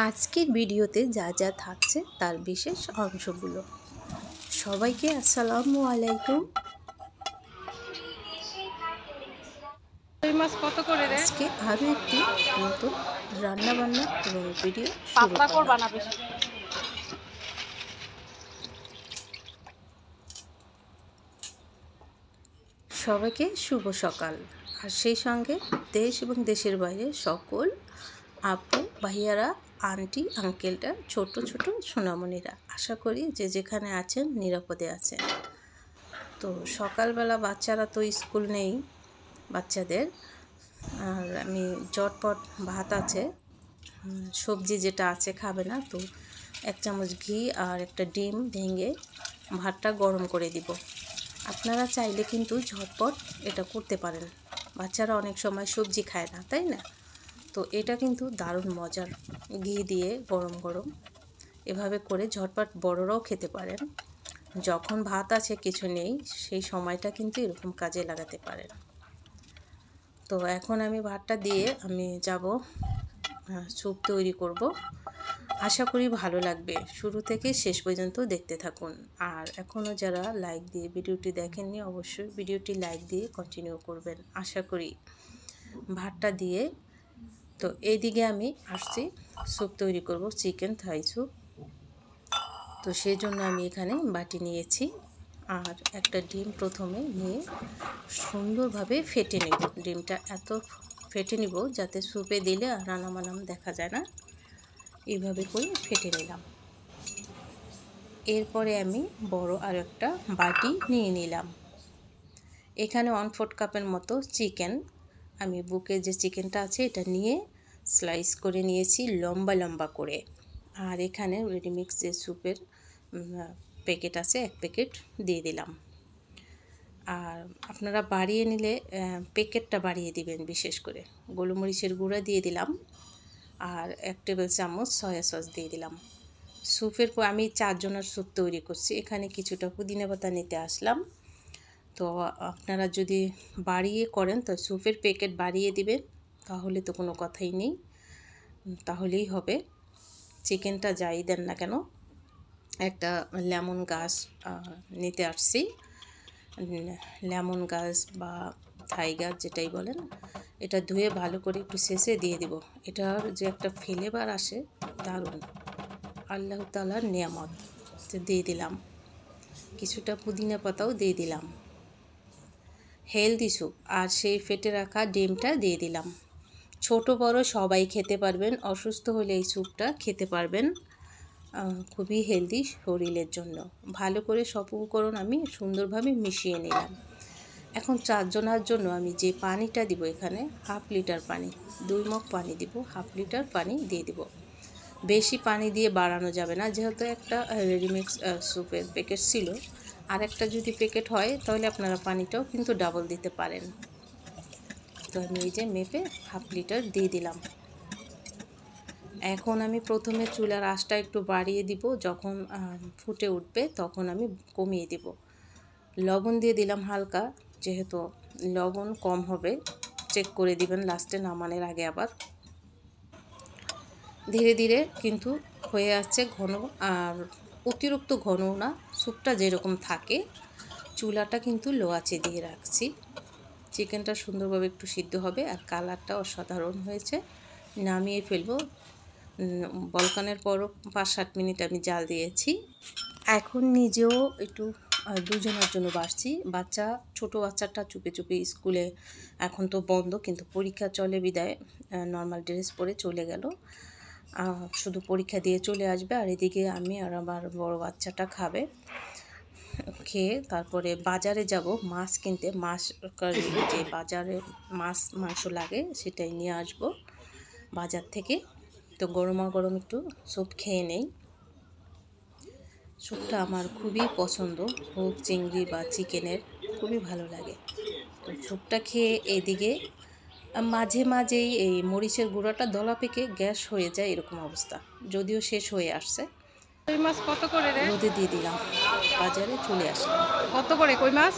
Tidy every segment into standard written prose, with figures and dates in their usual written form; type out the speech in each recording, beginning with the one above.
আজকের ভিডিওতে যা যা থাকছে তার বিশেষ অংশগুলো। সবাইকে আসসালামু আলাইকুম। আজকে আরও একটি নতুন রান্নাবান্না এবং ভিডিও শুরু করলাম। সবাইকে শুভ সকাল। আর সেই সঙ্গে দেশ এবং দেশের বাইরে সকল আপু ভাইয়ারা, আন্টি আঙ্কেলটা, ছোট ছোট সোনামণিরা, আশা করি যে যেখানে আছেন নিরাপদে আছেন। তো সকালবেলা বাচ্চারা তো স্কুল নেই বাচ্চাদের, আর আমি ঝটপট ভাত আছে, সবজি যেটা আছে খাবে না, তো 1 চামচ ঘি আর একটা ডিম ভেঙে ভাতটা গরম করে দিব। আপনারা চাইলে কিন্তু ঝটপট এটা করতে পারেন। বাচ্চারা অনেক সময় সবজি খায় না, তাই না? তো এটা কিন্তু দারুণ মজার, ঘি দিয়ে গরম গরম এভাবে করে ঝটপট বড়রাও খেতে পারেন। যখন ভাত আছে কিছু নেই, সেই সময়টা কিন্তু এরকম কাজে লাগাতে পারেন। তো এখন আমি ভাতটা দিয়ে আমি যাব স্যুপ তৈরি করব। আশা করি ভালো লাগবে, শুরু থেকে শেষ পর্যন্ত দেখতে থাকুন। আর এখনও যারা লাইক দিয়ে ভিডিওটি দেখেননি, অবশ্যই ভিডিওটি লাইক দিয়ে কন্টিনিউ করবেন। আশা করি ভাতটা দিয়ে, তো এইদিকে আমি আসছি স্যুপ তৈরি করব, চিকেন থাই স্যুপ। তো সেই জন্য আমি এখানে বাটি নিয়েছি আর একটা ডিম প্রথমে নিয়ে সুন্দরভাবে ফেটে নেব। ডিমটা এত ফেটে নিব যাতে স্যুপে দিলে আর রানামানাম দেখা যায় না, এইভাবে করে ফেটে নিলাম। এরপরে আমি বড় আর একটা বাটি নিয়ে নিলাম। এখানে 1/4 কাপের মতো চিকেন, আমি বুকে যে চিকেনটা আছে এটা নিয়ে স্লাইস করে নিয়েছি লম্বা লম্বা করে। আর এখানে রেডিমিক্স যে স্যুপের প্যাকেট আছে 1 প্যাকেট দিয়ে দিলাম। আর আপনারা বাড়িয়ে নিলে প্যাকেটটা বাড়িয়ে দিবেন, বিশেষ করে গোলমরিচের গুঁড়া দিয়ে দিলাম আর 1 টেবিল চামচ সয়া সস দিয়ে দিলাম। স্যুপের পর আমি 4 জনের স্যুপ তৈরি করছি, এখানে কিছুটা পুদিনা পাতা নিতে আসলাম। তো আপনারা যদি বাড়িয়ে করেন তো স্যুপের প্যাকেট বাড়িয়ে দিবেন, তাহলে তো কোনো কথাই নেই, তাহলেই হবে। চিকেনটা যাই দেন না কেন, একটা লেমন গাছ নিতে আসছি, লেমন গাছ বা থাই গাছ যেটাই বলেন, এটা ধুয়ে ভালো করে একটু শেষে দিয়ে দিব। এটার যে একটা ফ্লেভার আসে দারুণ, আল্লাহ তাআলার নিয়ামত। তো দিয়ে দিলাম কিছুটা পুদিনা পাতাও দিয়ে দিলাম, হেলদি স্যুপ। আর সেই ফেটে রাখা ডিমটা দিয়ে দিলাম। ছোট বড় সবাই খেতে পারবেন, অসুস্থ হলে এই স্যুপটা খেতে পারবেন, খুবই হেলদি শরীরের জন্য। ভালো করে সব উপকরণ আমি সুন্দরভাবে মিশিয়ে নিলাম। এখন 4 জনের জন্য আমি যে পানিটা দিব, এখানে 1/2 লিটার পানি, 2 মগ পানি দিব, 1/2 লিটার পানি দিয়ে দিব। বেশি পানি দিয়ে বাড়ানো যাবে না, যেহেতু একটা রেডিমিক্স স্যুপের প্যাকেট ছিল, আর একটা যদি প্যাকেট হয় তাহলে আপনারা পানিটাও কিন্তু ডাবল দিতে পারেন। তো আমি এই যে মেপে 1/2 লিটার দিয়ে দিলাম। এখন আমি প্রথমে চুলার আঁচটা একটু বাড়িয়ে দিব, যখন ফুটে উঠবে তখন আমি কমিয়ে দিব। লবণ দিয়ে দিলাম হালকা, যেহেতু লবণ কম হবে চেক করে দিবেন লাস্টে নামানোর আগে। আবার ধীরে ধীরে কিন্তু হয়ে আসছে ঘন, আর অতিরিক্ত ঘনও না, স্যুপটা যেরকম থাকে। চুলাটা কিন্তু লো আঁচে দিয়ে রাখছি। চিকেনটা সুন্দরভাবে একটু সিদ্ধ হবে আর কালারটা অসাধারণ হয়েছে। নামিয়ে ফেলবো। বলকানের পরও 5-7 মিনিট আমি জাল দিয়েছি। এখন নিজেও একটু 2 জনের জন্য বাড়ছি। বাচ্চা, ছোট বাচ্চাটা চুপে চুপে স্কুলে, এখন তো বন্ধ, কিন্তু পরীক্ষা চলে বিদায় নর্মাল ড্রেস পরে চলে গেল, শুধু পরীক্ষা দিয়ে চলে আসবে। আর এদিকে আমি আর আমার বড় বাচ্চাটা খাবে, খেয়ে তারপরে বাজারে যাব মাছ কিনতে। মাছ কারি, যে বাজারে মাছ মাংস লাগে সেটাই নিয়ে আসব বাজার থেকে। তো গরমা গরম একটু স্যুপ খেয়ে নেই। স্যুপটা আমার খুবই পছন্দ, হোক চিংড়ি বা চিকেনের, খুবই ভালো লাগে। তো স্যুপটা খেয়ে এদিকে মাঝে মাঝেই এই মরিচের গুঁড়াটা দলা পেকে গ্যাস হয়ে যায়, এরকম অবস্থা, যদিও শেষ হয়ে আসছে। কই মাছ কত করে রে? রোদে দিয়ে দিলাম, বাজারে চলে আসলাম। কত করে কই মাছ?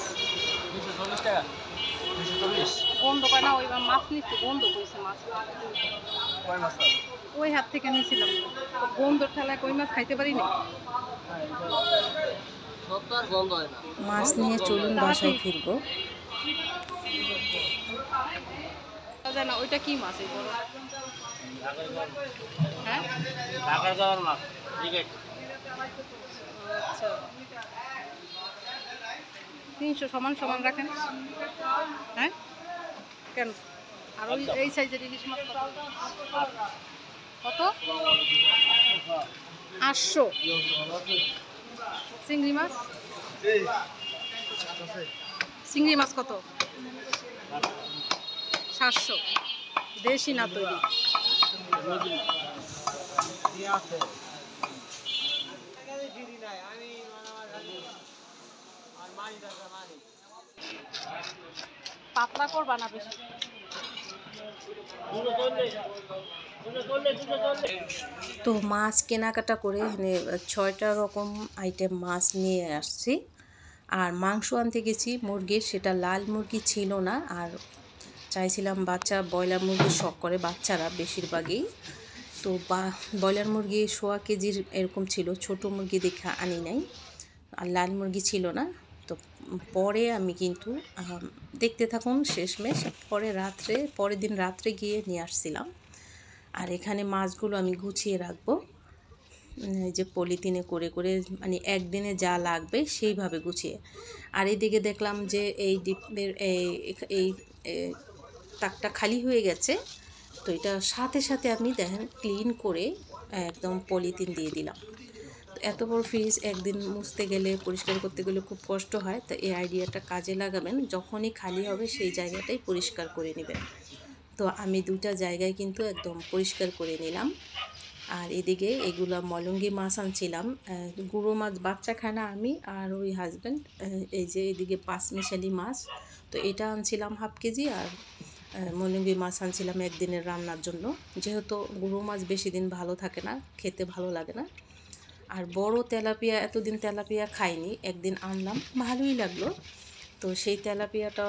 240 টাকা। 240। বন্ধ করে না, ওই মাছ নিচ্ছে, বন্ধ কইছে মাছ। ওই হাত থেকে নিয়েছিলাম। বন্ধুর ঠেলায় কই মাছ খাইতে পারি না। মাছ নিয়ে চলুন বাসায় ফিরবো। জানা ওইটা কি মাছ এই বড়? হ্যাঁ আচ্ছা, 300 সমান সমান রাখেন। হ্যাঁ কেন? আর ওই এই সাইজের ইলিশ মাছ কত? 800। চিংড়ি মাছ? চিংড়ি মাছ কত? 700। দেশি না তৈরি? পাতলা করবা না বেশি? তো মাছ কেনাকাটা করে এখানে 6টা রকম আইটেম মাছ নিয়ে আসছি। আর মাংস আনতে গেছি মুরগির, সেটা লাল মুরগি ছিল না। আর চাইছিলাম বাচ্চা ব্রয়লার মুরগি শখ করে বাচ্চারা বেশিরভাগই। তো ব্রয়লার মুরগি 1.5 কেজির এরকম ছিল, ছোট মুরগি দেখে আনি নাই। আর লাল মুরগি ছিল না। তো পরে আমি কিন্তু দেখতে থাকুন শেষমেশ, পরের দিন রাত্রে গিয়ে নিয়ে আসছিলাম। আর এখানে মাছগুলো আমি গুছিয়ে রাখবো, এই যে পলিথিনে করে করে, মানে একদিনে যা লাগবে সেইভাবে গুছিয়ে। আর এইদিকে দেখলাম যে এই ডিপের এই তাকটা খালি হয়ে গেছে। তো এটা সাথে সাথে আমি দেখেন ক্লিন করে একদম পলিথিন দিয়ে দিলাম। তো এত বড় ফ্রিজ একদিন মুছতে গেলে, পরিষ্কার করতে গেলে খুব কষ্ট হয়। তো এই আইডিয়াটা কাজে লাগাবেন, যখনই খালি হবে সেই জায়গাটাই পরিষ্কার করে নেবেন। তো আমি 2টা জায়গায় কিন্তু একদম পরিষ্কার করে নিলাম। আর এদিকে এগুলো মলঙ্গি মাছ আনছিলাম, গুঁড়ো মাছ বাচ্চা খায় না, আমি আর ওই হাজব্যান্ড। এই যে এদিকে 5 মিশালি মাছ, তো এটা আনছিলাম 1/2 কেজি। আর মলঙ্গি মাছ আনছিলাম একদিনের রান্নার জন্য, যেহেতু গুঁড়ো মাছ বেশি দিন ভালো থাকে না, খেতে ভালো লাগে না। আর বড় তেলাপিয়া, এতদিন তেলাপিয়া খাইনি, একদিন আনলাম, ভালোই লাগলো। তো সেই তেলাপিয়াটা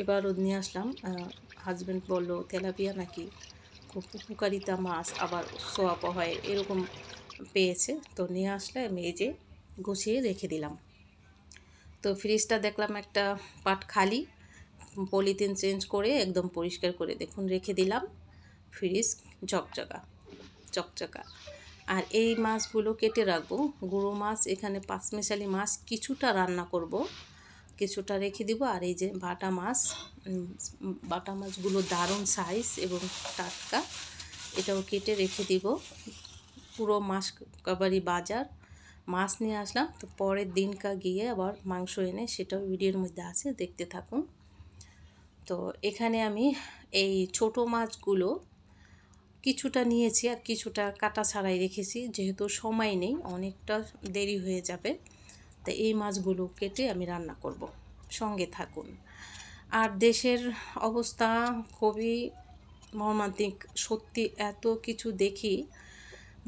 এবারও নিয়ে আসলাম। হাজব্যান্ড বললো তেলাপিয়া নাকি খুব উপকারিতা মাছ, আবার সোয়াপ হয় এরকম পেয়েছে। তো নিয়ে আসলে আমি এই যে গুছিয়ে রেখে দিলাম। তো ফ্রিজটা দেখলাম একটা পাট খালি, পলিথিন চেঞ্জ করে একদম পরিষ্কার করে দেখুন রেখে দিলাম। ফ্রিজ চকচকা। আর এই মাছগুলো কেটে রাখবো। গুঁড়ো মাছ এখানে 5 মিশালি মাছ কিছুটা রান্না করব, কিছুটা রেখে দিব। আর এই যে বাটা মাছগুলো দারুণ সাইজ এবং টাটকা, এটাও কেটে রেখে দিব। পুরো মাছ কাবারি বাজার মাছ নিয়ে আসলাম। তো পরের দিনকা গিয়ে আবার মাংস এনে, সেটাও ভিডিওর মধ্যে আছে, দেখতে থাকুন। তো এখানে আমি এই ছোট মাছগুলো কিছুটা নিয়েছি আর কিছুটা কাটা ছাড়াই রেখেছি, যেহেতু সময় নেই, অনেকটা দেরি হয়ে যাবে। তো এই মাছগুলো কেটে আমি রান্না করব, সঙ্গে থাকুন। আর দেশের অবস্থা খুবই মর্মান্তিক, সত্যি। এত কিছু দেখি,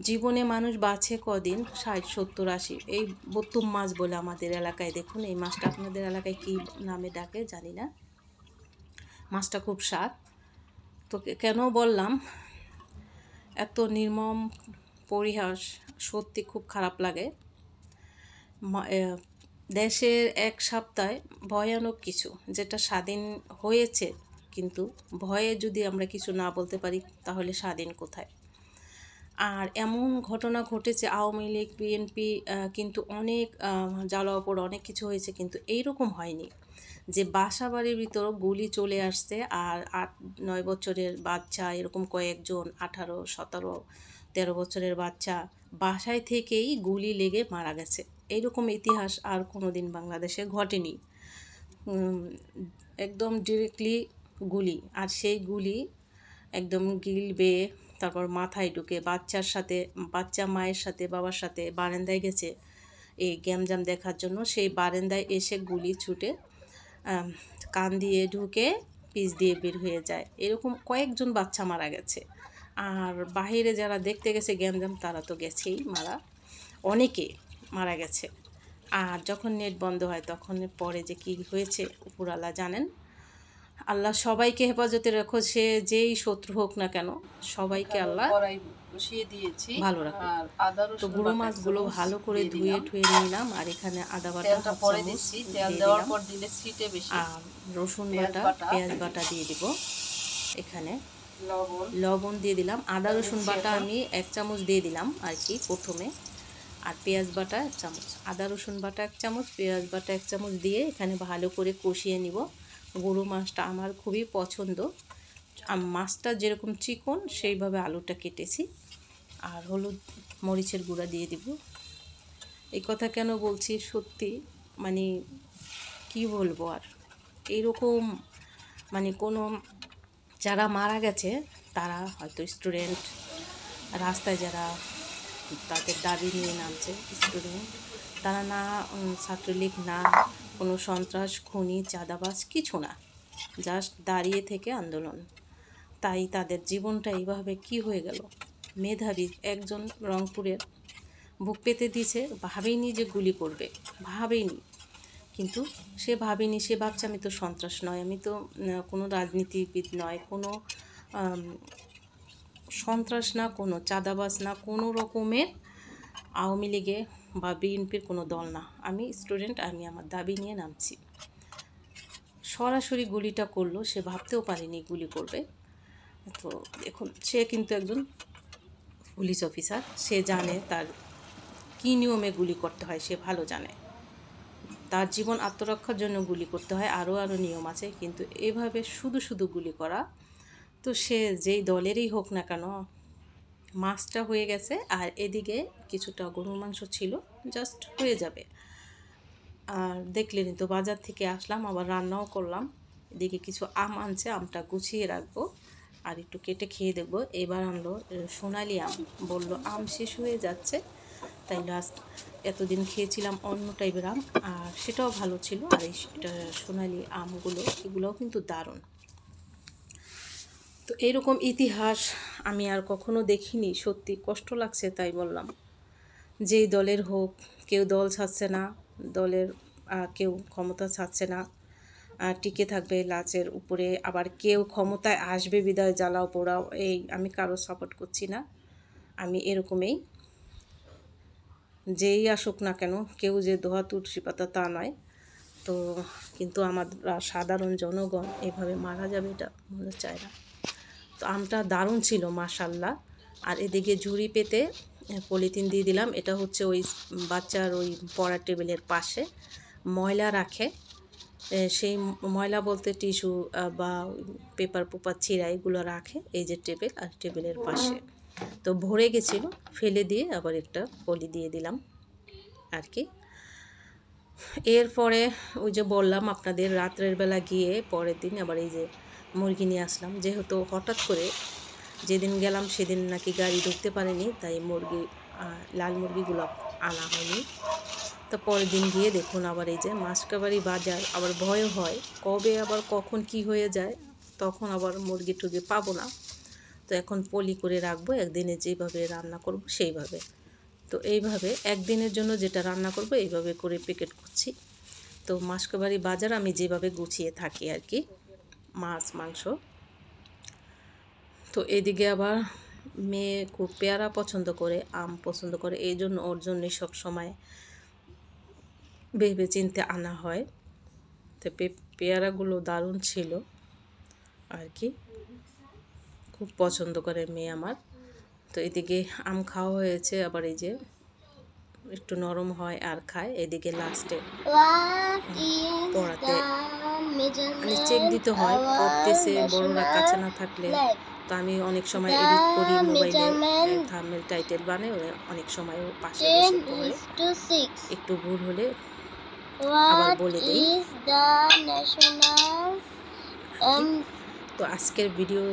জীবনে মানুষ বাঁচে কদিন, 60, 70, 80। এই বত্তুম মাছ বলে আমাদের এলাকায়, দেখুন এই মাছটা আপনাদের এলাকায় কী নামে ডাকে জানি না। মাছটা খুব স্বাদ। তো কেন বললাম, এত নির্মম পরিহাস, সত্যি খুব খারাপ লাগে। দেশের এক সপ্তাহে ভয়ানক কিছু, যেটা স্বাধীন হয়েছে, কিন্তু ভয়ে যদি আমরা কিছু না বলতে পারি তাহলে স্বাধীন কোথায়। আর এমন ঘটনা ঘটেছে, আওয়ামী লীগ, বিএনপি কিন্তু অনেক জ্বালাওপর অনেক কিছু হয়েছে, কিন্তু এইরকম হয়নি যে বাসা বাড়ির ভিতর গুলি চলে আসছে আর 8-9 বছরের বাচ্চা, এরকম কয়েকজন 18, 17, 13 বছরের বাচ্চা বাসায় থেকেই গুলি লেগে মারা গেছে। এইরকম ইতিহাস আর কোনো দিন বাংলাদেশে ঘটেনি। একদম ডিরেক্টলি গুলি, আর সেই গুলি একদম গিল বেয়ে তারপর মাথায় ঢুকে, বাচ্চা মায়ের সাথে বাবার সাথে বারান্দায় গেছে এই গ্যামজাম দেখার জন্য। সেই বারান্দায় এসে গুলি ছুটে কান দিয়ে ঢুকে পিচ দিয়ে বের হয়ে যায়। এরকম কয়েকজন বাচ্চা মারা গেছে। আর বাহিরে যারা দেখতে গেছে গ্যামজাম, তারা তো গেছেই মারা, অনেকে মারা গেছে। আর যখন নেট বন্ধ হয় তখন পরে যে কী হয়েছে উপরওয়ালা জানেন। আল্লাহ সবাইকে হেফাজতে রাখো, সে যেই শত্রু হোক না কেন সবাইকে আল্লাহ কড়াই বসিয়ে দিয়েছি ভালো রাখো। আর আদা তো রসুন গুঁড়ো বাটা মাছগুলো চামচ ভালো করে দিয়ে ধুয়ে দিলাম। ঠুয়ে নিলাম, আর এখানে আদা বাটা তেলটা হাফ পরে চামচ দিচ্ছি, তেল দিয়ে দেওয়ার দিলাম, পর দিলে ছিটে বেশি। আর রসুন পেঁয়াজ বাটা বাটা, পেঁয়াজ বাটা দিয়ে দিব, এখানে লবণ লবণ দিয়ে দিলাম, আদা রসুন দিচ্ছি বাটা এখন। আমি 1 চামচ দিয়ে দিলাম আর কি প্রথমে, আর পেঁয়াজ বাটা 1 চামচ, আদা রসুন বাটা 1 চামচ, পেঁয়াজ বাটা 1 চামচ দিয়ে এখানে ভালো করে কষিয়ে নিব। গরু মাছটা আমার খুবই পছন্দ, মাছটা যেরকম চিকন সেইভাবে আলুটা কেটেছি। আর হলুদ মরিচের গুঁড়া দিয়ে দিব। এই কথা কেন বলছি, সত্যি মানে কি বলবো আর, এইরকম মানে কোনো যারা মারা গেছে তারা হয়তো স্টুডেন্ট, রাস্তায় যারা তাদের দাবি নিয়ে নামছে স্টুডেন্ট, তারা না ছাত্রলীগ, না কোনো সন্ত্রাস, খুনি, চাঁদাবাজ, কিছু না, জাস্ট দাঁড়িয়ে থেকে আন্দোলন। তাই তাদের জীবনটা এইভাবে কি হয়ে গেল। মেধাবী একজন রংপুরের বুক পেতে দিয়েছে, ভাবেইনি যে গুলি করবে, ভাবেইনি, কিন্তু সে ভাবেনি, সে ভাবছে আমি তো সন্ত্রাস নয়, আমি তো কোনো রাজনীতিবিদ নয়, কোনো সন্ত্রাস না, কোনো চাঁদাবাজ না, কোনো রকমের আওয়ামী লীগে বা বিএনপির কোনো দল না, আমি স্টুডেন্ট, আমি আমার দাবি নিয়ে নামছি। সরাসরি গুলিটা করলো, সে ভাবতেও পারেনি গুলি করবে। তো দেখুন, সে কিন্তু একজন পুলিশ অফিসার, সে জানে তার কী নিয়মে গুলি করতে হয়, সে ভালো জানে, তার জীবন আত্মরক্ষার জন্য গুলি করতে হয়, আরও নিয়ম আছে, কিন্তু এভাবে শুধু শুধু গুলি করা, তো সে যেই দলেরই হোক না কেন, মাছটা হয়ে গেছে আর এদিকে কিছুটা গরুর মাংস ছিল, জাস্ট হয়ে যাবে। আর দেখলেনি তো, বাজার থেকে আসলাম, আবার রান্নাও করলাম, এদিকে কিছু আম আনছে, আমটা গুছিয়ে রাখবো আর একটু কেটে খেয়ে দেখবো। এবার আনলো সোনালি আম, বললো আম শেষ হয়ে যাচ্ছে, তাই লাস্ট এতদিন খেয়েছিলাম অন্য টাইপের আম, আর সেটাও ভালো ছিল, আর এই সোনালি আমগুলো এগুলোও কিন্তু দারুণ। তো এরকম ইতিহাস আমি আর কখনো দেখিনি, সত্যি কষ্ট লাগছে, তাই বললাম। যেই দলের হোক, কেউ দল ছাড়ছে না, দলের কেউ ক্ষমতা ছাড়ছে না, টিকে থাকবে লাচের উপরে, আবার কেউ ক্ষমতায় আসবে বিদায় জ্বালাও পোড়াও, এই আমি কারো সাপোর্ট করছি না, আমি এরকমই, যেই আসুক না কেন, কেউ যে দোয়া তুলসী পাতা তা নয়। তো কিন্তু আমরা সাধারণ জনগণ এভাবে মারা যাবে এটা মনে চায় না। তো আমটা দারুণ ছিল মাশাল্লাহ। আর এদিকে ঝুড়ি পেতে পলিথিন দিয়ে দিলাম, এটা হচ্ছে ওই বাচ্চার ওই পড়ার টেবিলের পাশে ময়লা রাখে, সেই ময়লা বলতে টিস্যু বা পেপার পোপার ছিঁড়া এগুলো রাখে, এই যে টেবিল, আর টেবিলের পাশে তো ভরে গেছিলো, ফেলে দিয়ে আবার একটা পলি দিয়ে দিলাম আর কি। এরপরে ওই যে বললাম আপনাদের, রাত্রের বেলা গিয়ে পরের দিন আবার এই যে মুরগি নিয়ে আসলাম, যেহেতু হঠাৎ করে যেদিন গেলাম সেদিন নাকি গাড়ি ঢুকতে পারেনি, তাই মুরগি লাল মুরগিগুলো আনা হয়নি। তো পরের দিন গিয়ে দেখুন আবার এই যে মাসকাবাড়ি বাজার, আবার ভয়ও হয় কবে আবার কখন কি হয়ে যায়, তখন আবার মুরগি টুরগি পাবো না। তো এখন পলি করে রাখবো, একদিনে যেভাবে রান্না করব সেইভাবে। তো এইভাবে একদিনের জন্য যেটা রান্না করব এইভাবে করে প্যাকেট করছি। তো মাসকাবাড়ি বাজার আমি যেভাবে গুছিয়ে থাকি আর কি, মাছ মাংস। তো এদিকে আবার মেয়ে খুব পেয়ারা পছন্দ করে, আম পছন্দ করে, এই জন্য ওর জন্যই সবসময় ভেবে চিনতে আনা হয়। তো পেয়ারাগুলো দারুণ ছিল আর কি, খুব পছন্দ করে মেয়ে আমার। তো এদিকে আম খাওয়া হয়েছে, আবার এই যে একটু নরম হয় আর খায়। এদিকে লাস্টে পড়াতে মানে চেক দিতে হয়, পড়তেছে বড়রা কাছে না থাকলে। তো আমি অনেক সময় এডিট করি মোবাইলে, থাম্বনেল টাইটেল বানাই, অনেক সময় ও পাশে বসে পড়ে, একটু ভুল হলে আবার বলে দিই। তো আজকের ভিডিও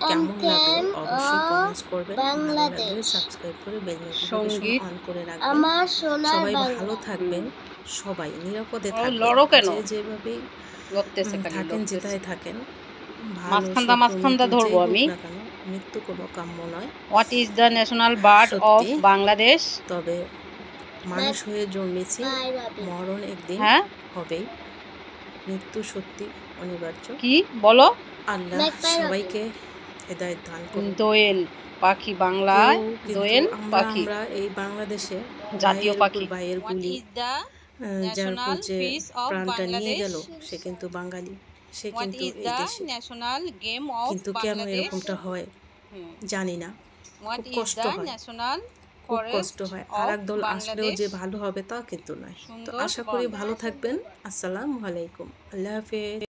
কেমন লাগলো অবশ্যই কমেন্টস করবেন, ভালো লাগলে সাবস্ক্রাইব করে বেল নোটিফিকেশন অন করে রাখবেন। সবাই ভালো থাকবেন, সবাই নিরাপদে থাকবেন, যে যেভাবেই থাকেন যেটাই থাকেন, মাঝখানটা ধরবো আমি। মৃত্যু কোনো কাম্য নয়। What is the national bird of Bangladesh? তবে মানুষ হয়ে জন্মেছি, মরণ একদিন হবেই। মৃত্যু সত্যি অনিবার্য। কি বলো? আল্লাহ সবাইকে হেদায়েত দান করুন। দোয়েল পাখি, বাংলায় কিন্তু দোয়েল পাখি আমরা এই বাংলাদেশে জাতীয় পাখি। ভাইয়ের গুলি যার উপর যে প্রাণটা নিয়ে গেল সে কিন্তু বাঙালি, সে কিন্তু এই দেশে। কিন্তু কেন এরকমটা হয় জানি না, খুব কষ্ট হয়, খুব কষ্ট হয়। আর এক দল আসলেও যে ভালো হবে তা কিন্তু নয়। তো আশা করি ভালো থাকবেন। আসসালামু আলাইকুম, আল্লাহ হাফেজ।